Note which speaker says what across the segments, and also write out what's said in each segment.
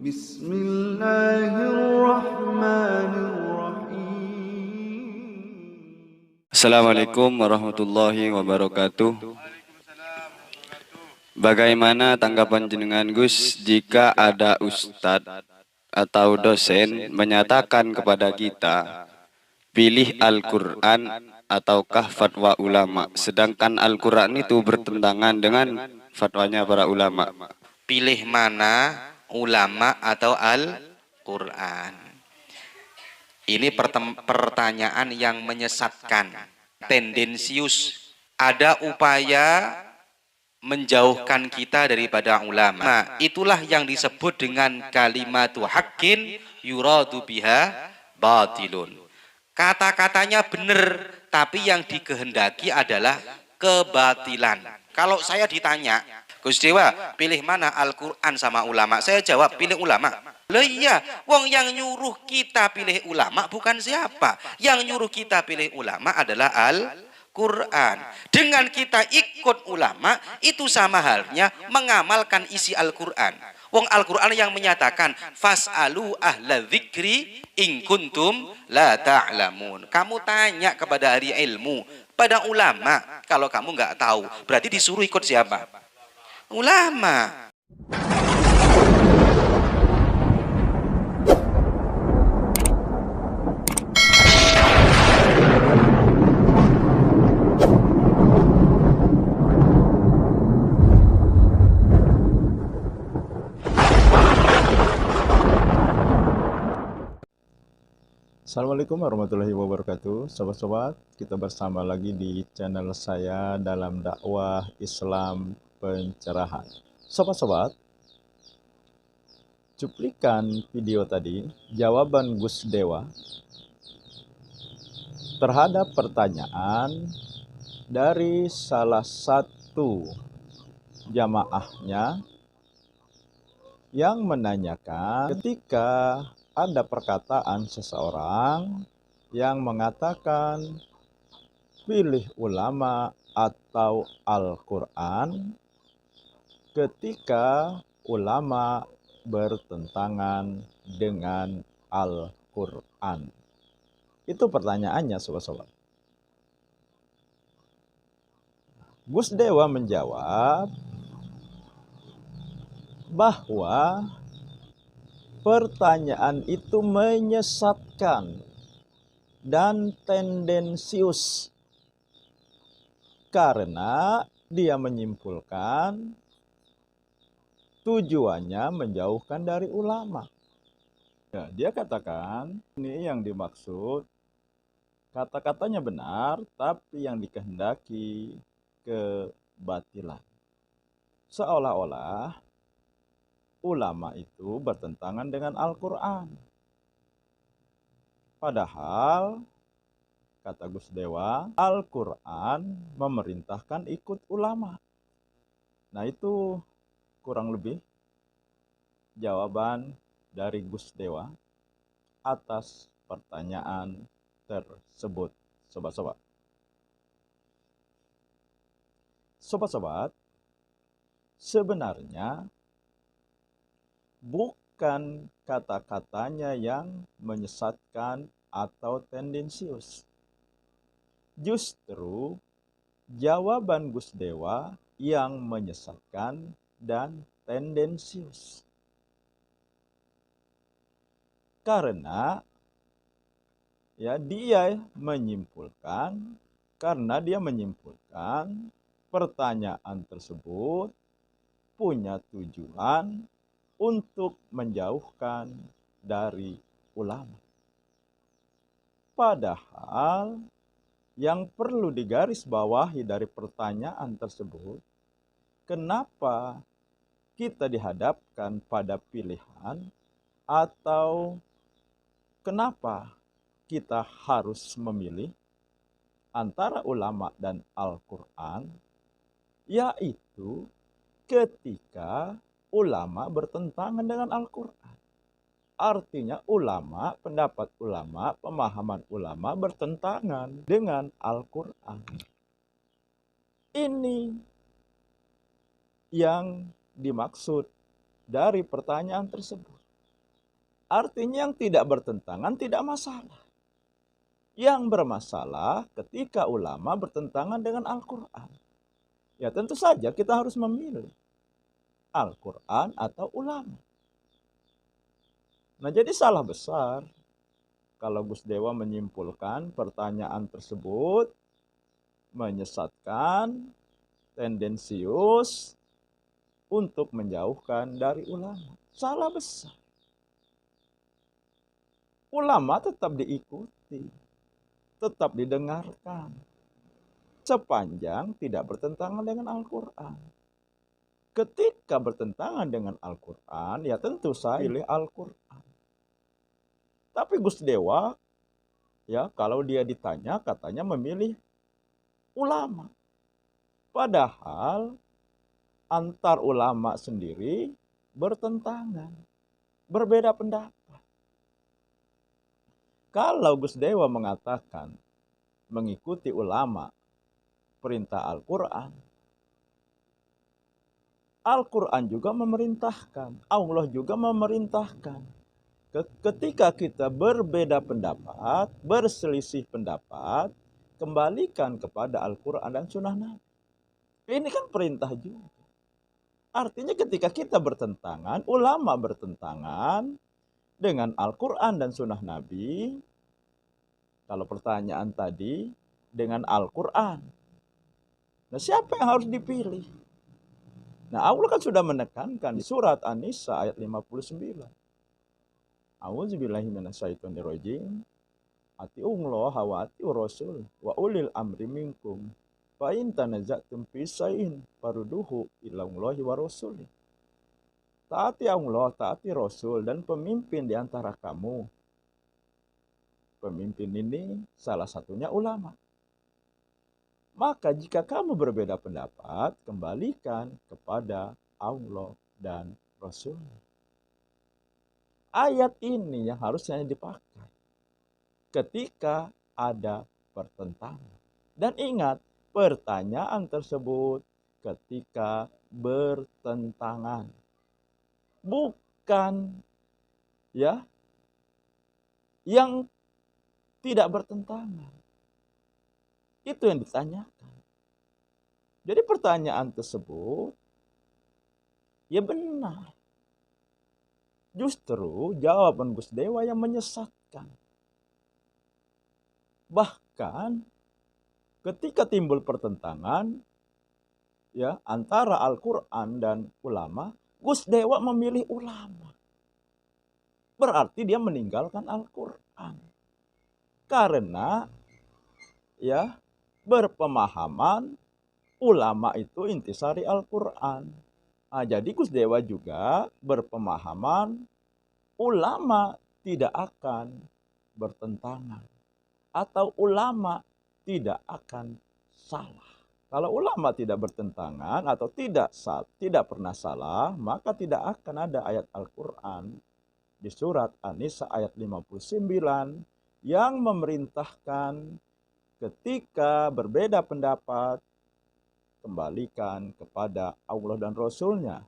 Speaker 1: Bismillahirrahmanirrahim. Assalamualaikum warahmatullahi wabarakatuh. Bagaimana tanggapan jenengan Gus jika ada ustadz atau dosen menyatakan kepada kita pilih Al-Quran ataukah fatwa ulama, sedangkan Al-Quran itu bertentangan dengan fatwanya para ulama?
Speaker 2: Pilih mana, ulama atau Al-Quran? Ini pertanyaan yang menyesatkan, tendensius. Ada upaya menjauhkan kita daripada ulama. Nah, itulah yang disebut dengan kalimatu haqqin yuradu biha batilun. Kata-katanya benar, tapi yang dikehendaki adalah kebatilan. Kalau saya ditanya, Gus Dewa, pilih mana Al-Quran sama ulama? Saya jawab, pilih ulama. Loh iya, wong yang nyuruh kita pilih ulama bukan siapa. Yang nyuruh kita pilih ulama adalah Al-Quran. Dengan kita ikut ulama, itu sama halnya mengamalkan isi Al-Quran. Wong Al-Quran yang menyatakan, fas'alu ahla dzikri in kuntum la ta'lamun. Kamu tanya kepada ahli ilmu, pada ulama. Kalau kamu nggak tahu, berarti disuruh ikut siapa? Ulama.
Speaker 3: Assalamualaikum warahmatullahi wabarakatuh. Sobat-sobat, kita bersama lagi di channel saya dalam dakwah Islam pencerahan. Sobat-sobat, cuplikan video tadi, jawaban Gus Dewa terhadap pertanyaan dari salah satu jamaahnya yang menanyakan ketika ada perkataan seseorang yang mengatakan pilih ulama atau Al-Quran ketika ulama bertentangan dengan Al-Quran. Itu pertanyaannya, sobat-sobat. Gus Dewa menjawab bahwa pertanyaan itu menyesatkan dan tendensius karena dia menyimpulkan tujuannya menjauhkan dari ulama. Ya, dia katakan ini yang dimaksud, kata-katanya benar, tapi yang dikehendaki kebatilan. Seolah-olah ulama itu bertentangan dengan Al-Quran. Padahal, kata Gus Dewa, Al-Quran memerintahkan ikut ulama. Nah, itu kurang lebih jawaban dari Gus Dewa atas pertanyaan tersebut, sobat-sobat. Sobat-sobat, sebenarnya bukan kata-katanya yang menyesatkan atau tendensius. Justru jawaban Gus Dewa yang menyesatkan dan tendensius. Karena dia menyimpulkan pertanyaan tersebut punya tujuan untuk menjauhkan dari ulama. Padahal yang perlu digarisbawahi dari pertanyaan tersebut, kenapa kita dihadapkan pada pilihan atau kenapa kita harus memilih antara ulama dan Al-Quran, yaitu ketika ulama bertentangan dengan Al-Quran. Artinya ulama, pendapat ulama, pemahaman ulama bertentangan dengan Al-Quran. Ini yang dimaksud dari pertanyaan tersebut. Artinya yang tidak bertentangan tidak masalah. Yang bermasalah ketika ulama bertentangan dengan Al-Quran. Ya tentu saja kita harus memilih Al-Quran atau ulama. Nah jadi salah besar kalau Gus Dewa menyimpulkan pertanyaan tersebut menyesatkan, tendensius untuk menjauhkan dari ulama. Salah besar. Ulama tetap diikuti, tetap didengarkan, sepanjang tidak bertentangan dengan Al-Quran. Ketika bertentangan dengan Al-Quran, ya tentu saya pilih Al-Quran. Tapi Gus Dewa, ya kalau dia ditanya katanya memilih ulama. Padahal antar ulama sendiri bertentangan, berbeda pendapat. Kalau Gus Dewa mengatakan mengikuti ulama perintah Al-Quran, Al-Quran juga memerintahkan, Allah juga memerintahkan. Ketika kita berbeda pendapat, berselisih pendapat, kembalikan kepada Al-Quran dan Sunnah Nabi. Ini kan perintah juga. Artinya ketika kita bertentangan, ulama bertentangan dengan Al-Quran dan Sunnah Nabi, kalau pertanyaan tadi dengan Al-Quran. Nah siapa yang harus dipilih? Nah Allah kan sudah menekankan di surat An-Nisa ayat 59. A'udzubillahiminasyaitonirrojim. Ati'ullaha wa ati'ur rasul wa ulil amri minkum. Fa in tanaza'tum fi syai'in farudduhu ilallahi wa rasuli. Taati Allah, taati Rasul dan pemimpin di antara kamu. Pemimpin ini salah satunya ulama. Maka jika kamu berbeda pendapat, kembalikan kepada Allah dan Rasul. Ayat ini yang harusnya dipakai ketika ada pertentangan. Dan ingat, pertanyaan tersebut ketika bertentangan. Bukan ya yang tidak bertentangan. Itu yang ditanyakan. Jadi pertanyaan tersebut ya benar. Justru jawaban Gus Dewa yang menyesatkan. Bahkan ketika timbul pertentangan ya antara Al-Quran dan ulama, Gus Dewa memilih ulama. Berarti dia meninggalkan Al-Quran. Karena ya berpemahaman ulama itu intisari Al-Quran. Nah, jadi Gus Dewa juga berpemahaman ulama tidak akan bertentangan. Atau ulama tidak akan salah. Kalau ulama tidak bertentangan atau tidak pernah salah, maka tidak akan ada ayat Al-Quran di surat An-Nisa ayat 59 yang memerintahkan ketika berbeda pendapat, kembalikan kepada Allah dan Rasulnya,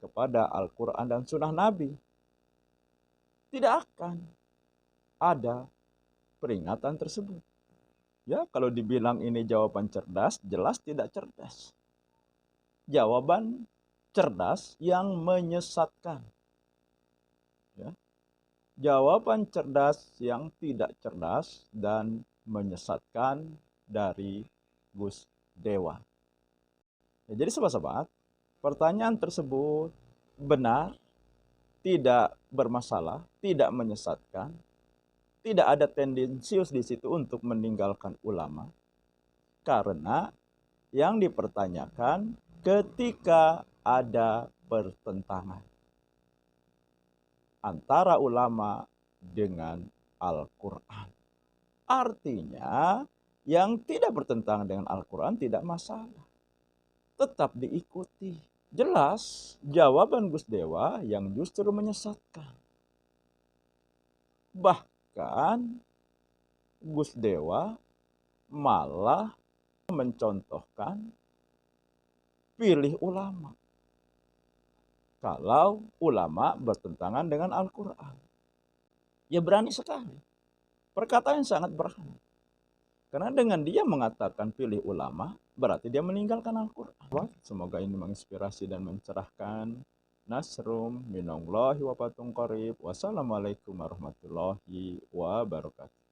Speaker 3: kepada Al-Quran dan Sunnah Nabi. Tidak akan ada peringatan tersebut. Ya, kalau dibilang ini jawaban cerdas, jelas tidak cerdas. Jawaban cerdas yang menyesatkan. Ya. Jawaban cerdas yang tidak cerdas dan menyesatkan dari Gus Dewa. Ya, jadi sobat-sobat, pertanyaan tersebut benar, tidak bermasalah, tidak menyesatkan. Tidak ada tendensius di situ untuk meninggalkan ulama. Karena yang dipertanyakan ketika ada pertentangan antara ulama dengan Al-Quran. Artinya yang tidak bertentangan dengan Al-Quran tidak masalah. Tetap diikuti. Jelas jawaban Gus Dewa yang justru menyesatkan. Bahkan Gus Dewa malah mencontohkan pilih ulama. kalau ulama bertentangan dengan Al-Quran. Ya berani sekali. Perkataan yang sangat berani. Karena dengan dia mengatakan pilih ulama, berarti dia meninggalkan Al-Quran. Semoga ini menginspirasi dan mencerahkan. Nasrum minallahi wa fatun qarib. Wassalamualaikum warahmatullahi wabarakatuh.